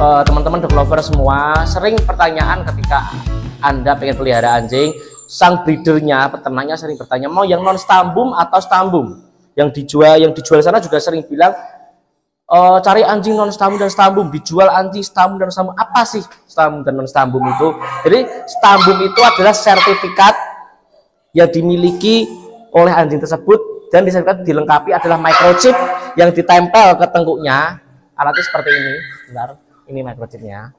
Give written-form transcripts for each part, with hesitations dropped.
teman-teman dog lover semua sering pertanyaan ketika Anda pengen pelihara anjing, sang breedernya, peternaknya sering bertanya mau yang non stambum atau stambum. Yang dijual sana juga sering bilang cari anjing non stambum dan stambum, dijual anjing stambum dan stambum. Apa sih stambum dan non stambum itu? Jadi stambum itu adalah sertifikat yang dimiliki oleh anjing tersebut, dan di sertifikat dilengkapi adalah microchip yang ditempel ke tengkuknya. Alatnya seperti ini, benar, ini microchipnya.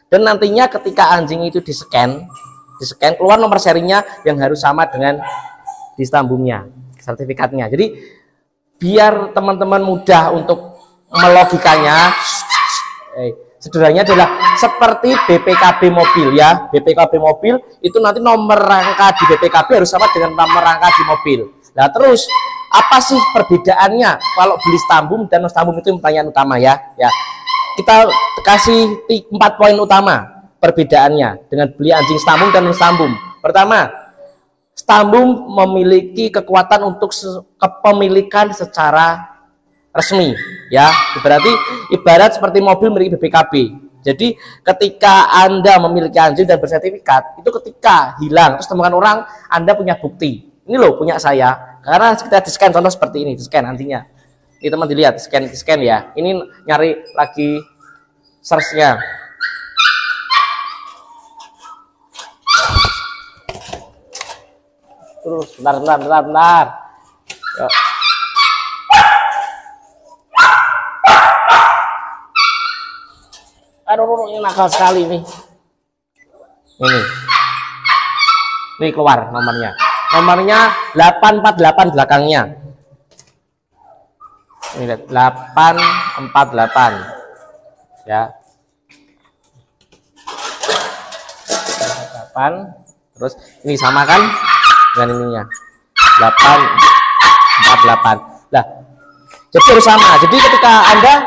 Dan nantinya ketika anjing itu di scan keluar nomor serinya yang harus sama dengan di stambumnya, sertifikatnya. Jadi biar teman-teman mudah untuk melogikanya, sederhananya adalah seperti BPKB mobil ya. BPKB mobil itu nanti nomor rangka di BPKB harus sama dengan nomor rangka di mobil. Nah terus apa sih perbedaannya kalau beli stambum dan non stambum? Itu pertanyaan utama ya. Kita kasih 4 poin utama perbedaannya dengan beli anjing stambum dan non stambum. Pertama, stambum memiliki kekuatan untuk kepemilikan secara resmi ya. Ibarat seperti mobil memiliki BPKB. Jadi ketika Anda memiliki anjing dan bersertifikat, itu ketika hilang terus temukan orang, Anda punya bukti. Ini loh punya saya. Karena kita di-scan contoh seperti ini, di-scan anjingnya. Ini teman dilihat, di-scan ya. Ini nyari lagi search-nya. Terus bentar. Yuk. Aduh, ini nakal sekali nih. Ini keluar nomornya. Nomornya 848 belakangnya. Ini lihat 848. Ya. 8. Terus ini sama kan dengan ininya. 848. Nah, jadi harus sama. Jadi ketika Anda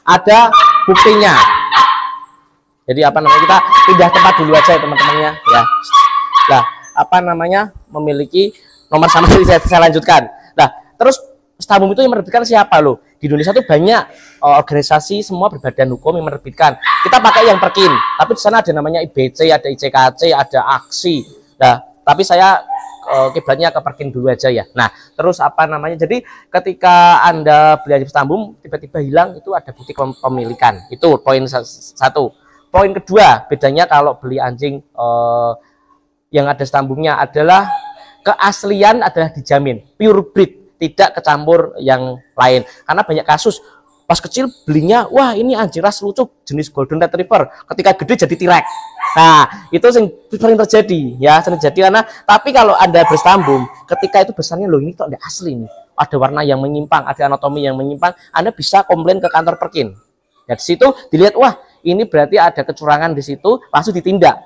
ada buktinya. Jadi apa namanya, kita pindah tempat dulu aja ya teman-temannya ya. Nah, apa namanya, memiliki nomor sama. Saya lanjutkan. Nah, terus stambum itu yang menerbitkan siapa loh? Di Indonesia tuh banyak organisasi semua berbadan hukum yang menerbitkan. Kita pakai yang Perkin, tapi di sana ada namanya IBC, ada ICKC, ada Aksi. Nah, tapi saya kiblatnya ke Perkin dulu aja ya. Nah, terus apa namanya? Jadi ketika Anda beli anjing stambum tiba-tiba hilang, itu ada bukti kepemilikan. Itu poin 1. Poin kedua, bedanya kalau beli anjing yang ada stambumnya adalah keaslian adalah dijamin, pure breed, tidak kecampur yang lain. Karena banyak kasus pas kecil belinya, wah ini anjing ras lucu jenis golden retriever, ketika gede jadi T-Rex. Nah itu sering terjadi ya, sering terjadi. Karena tapi kalau Anda berstambum, ketika itu besarnya loh ini kok tidak asli nih, ada warna yang menyimpang, ada anatomi yang menyimpang, Anda bisa komplain ke kantor Perkin. Ya di situ dilihat, wah ini berarti ada kecurangan di situ, langsung ditindak.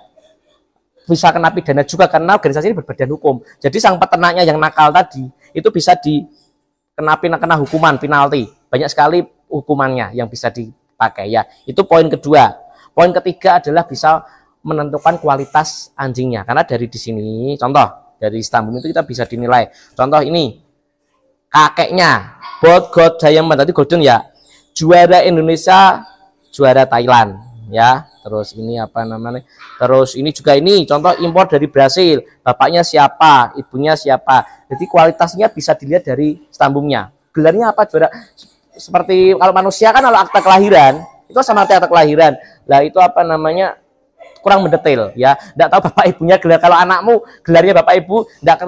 Bisa kena pidana juga karena organisasi ini berbadan hukum. Jadi sang peternaknya yang nakal tadi itu bisa kena hukuman, penalti. Banyak sekali hukumannya yang bisa dipakai ya. Itu poin kedua. Poin ketiga adalah bisa menentukan kualitas anjingnya. Karena dari di sini, contoh dari stambum itu kita bisa dinilai. Contoh ini kakeknya Bold Gold Diamond, tadi golden ya. Juara Indonesia, juara Thailand. Ya, terus ini apa namanya? Terus ini juga ini contoh impor dari Brasil. Bapaknya siapa, ibunya siapa. Jadi kualitasnya bisa dilihat dari stambumnya. Gelarnya apa juara? Seperti kalau manusia kan kalau akta kelahiran itu sama akta kelahiran. Lah itu apa namanya? Kurang mendetail ya. Enggak tahu bapak ibunya gelar. Kalau anakmu gelarnya bapak ibu enggak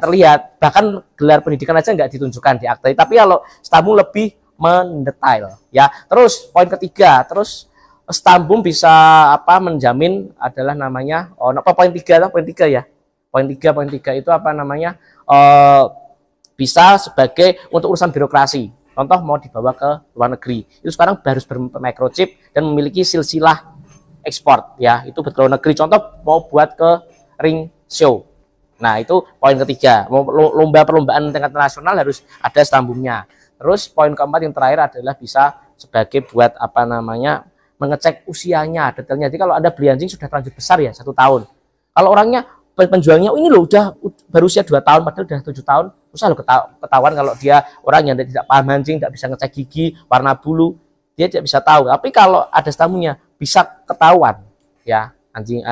terlihat. Bahkan gelar pendidikan aja enggak ditunjukkan di akta. Tapi kalau stambum lebih mendetail ya. Terus poin ketiga, terus stambum bisa menjamin adalah namanya poin 3 ya. Poin 3 itu apa namanya? Bisa sebagai untuk urusan birokrasi. Contoh mau dibawa ke luar negeri. Itu sekarang harus bermicrochip dan memiliki silsilah ekspor ya. Itu ke luar negeri. Contoh mau buat ke ring show. Nah, itu poin ketiga. Mau perlombaan tingkat nasional harus ada stambumnya. Terus poin keempat yang terakhir adalah bisa sebagai buat apa namanya? Mengecek usianya, detailnya. Jadi kalau Anda beli anjing sudah terlanjur besar ya, 1 tahun. Kalau orangnya penjualnya ini loh udah baru usia 2 tahun, padahal udah 7 tahun, susah loh ketahuan kalau dia orang yang tidak paham anjing, tidak bisa ngecek gigi, warna bulu. dia tidak bisa tahu. Tapi kalau ada stambunya bisa ketahuan ya anjing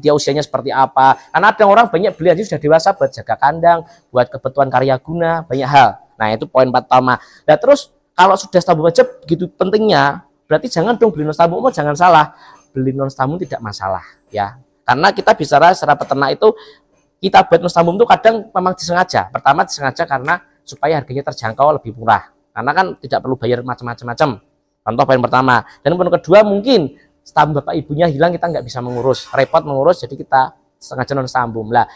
dia usianya seperti apa. Karena ada orang banyak beli anjing sudah dewasa buat jaga kandang, buat kebutuhan karya guna, banyak hal. Nah itu poin pertama. Nah terus kalau sudah stambu wajib begitu pentingnya, berarti jangan dong beli non stambu. Jangan salah, beli non stambu tidak masalah ya. Karena kita bicara secara peternak itu kita buat non stambu itu kadang memang disengaja. Pertama disengaja karena supaya harganya terjangkau lebih murah. Karena kan tidak perlu bayar macam-macam. Contoh poin pertama. Dan poin kedua mungkin stambu bapak ibunya hilang, kita nggak bisa mengurus, repot mengurus, jadi kita sengaja non sambum lah.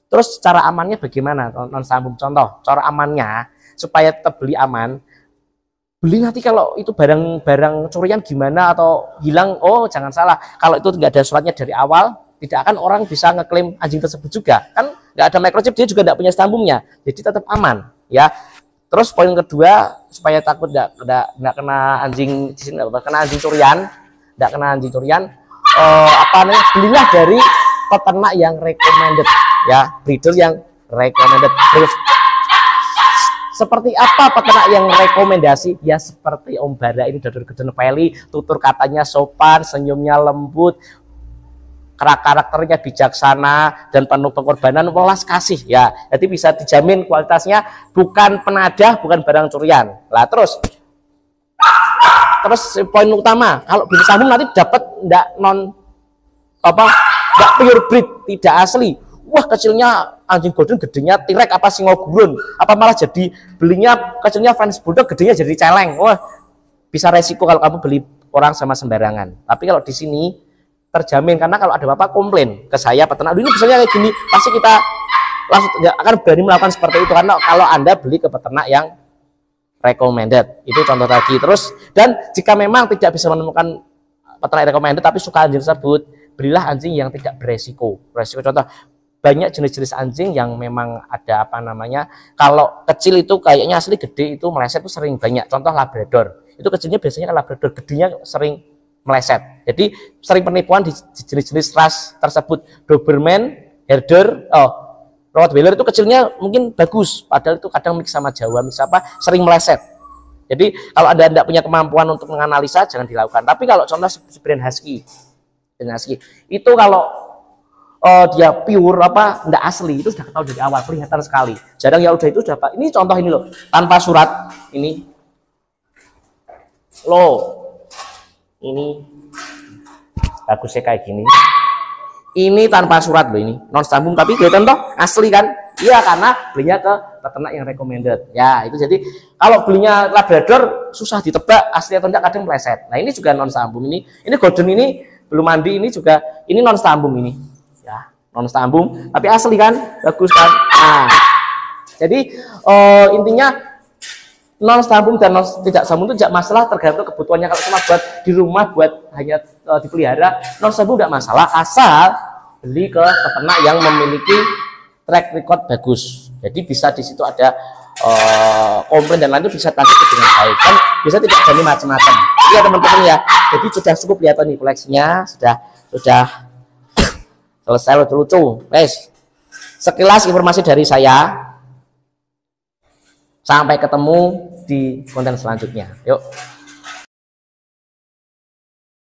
Terus cara amannya bagaimana non sambum? Contoh cara amannya supaya tetap beli aman, beli nanti kalau itu barang curian gimana atau hilang, oh jangan salah, kalau itu nggak ada suratnya dari awal, tidak akan orang bisa ngeklaim anjing tersebut juga, kan nggak ada microchip, dia juga nggak punya stambumnya, jadi tetap aman ya. Terus poin kedua supaya takut nggak kena anjing di sini, kena anjing curian. Tidak kena anjing curian, belilah dari peternak yang recommended ya, breeder yang recommended. Seperti apa peternak yang rekomendasi? Ya seperti Om Bara ini, Dodor Geden Valley, tutur katanya sopan, senyumnya lembut, karakternya bijaksana dan penuh pengorbanan, welas kasih ya. Jadi bisa dijamin kualitasnya bukan penadah, bukan barang curian. Lah terus poin utama, kalau beli sambung nanti dapat enggak pure breed, tidak asli. Wah kecilnya anjing golden, gedenya tirek apa singo gurun, apa malah jadi belinya kecilnya French bulldog, gedenya jadi celeng. Wah bisa resiko kalau kamu beli orang sama sembarangan. Tapi kalau di sini terjamin, karena kalau ada bapak komplain ke saya peternak, ini misalnya kayak gini, pasti kita langsung nggak akan berani melakukan seperti itu, karena kalau Anda beli ke peternak yang recommended. Itu contoh tadi. Terus dan jika memang tidak bisa menemukan peternak recommended tapi suka anjing tersebut, belilah anjing yang tidak beresiko. Contoh, banyak jenis-jenis anjing yang memang ada kalau kecil itu kayaknya asli, gede itu meleset itu sering banyak. Contoh Labrador. Itu kecilnya biasanya Labrador, gedenya sering meleset. Jadi sering penipuan di jenis-jenis ras tersebut. Doberman, Herder, Rottweiler itu kecilnya mungkin bagus, padahal itu kadang mix sama Jawa, mix sering meleset. Jadi kalau Anda tidak punya kemampuan untuk menganalisa, jangan dilakukan. Tapi kalau contoh brand Husky itu kalau dia pure tidak asli, itu sudah ketahui dari awal, kelihatan sekali. Jarang ya udah itu sudah Pak. Ini contoh ini loh, tanpa surat ini. Loh. Ini bagusnya kayak gini. Ini tanpa surat loh, ini non sambung tapi kelihatan toh asli kan? Iya, karena belinya ke peternak yang recommended. Ya, itu jadi kalau belinya Labrador susah ditebak asli atau enggak, kadang meleset. Nah, ini juga non sambung ini golden ini belum mandi, ini juga ini non sambung ini. Ya, non sambung tapi asli kan? Bagus kan? Nah, jadi intinya non sambung dan non tidak sambung itu tidak masalah, tergantung kebutuhannya. Kalau cuma buat di rumah, buat hanya dipelihara, non sambung tidak masalah, asal beli ke peternak yang memiliki track record bagus. Jadi bisa di situ ada komplain dan lain itu bisa tanggapi dengan baik, kan bisa tidak jadi macam-macam. Iya teman-teman ya. Jadi sudah cukup lihat nih koleksinya, sudah selesai lucu-lucu. Guys, sekilas informasi dari saya. Sampai ketemu di konten selanjutnya. Yuk.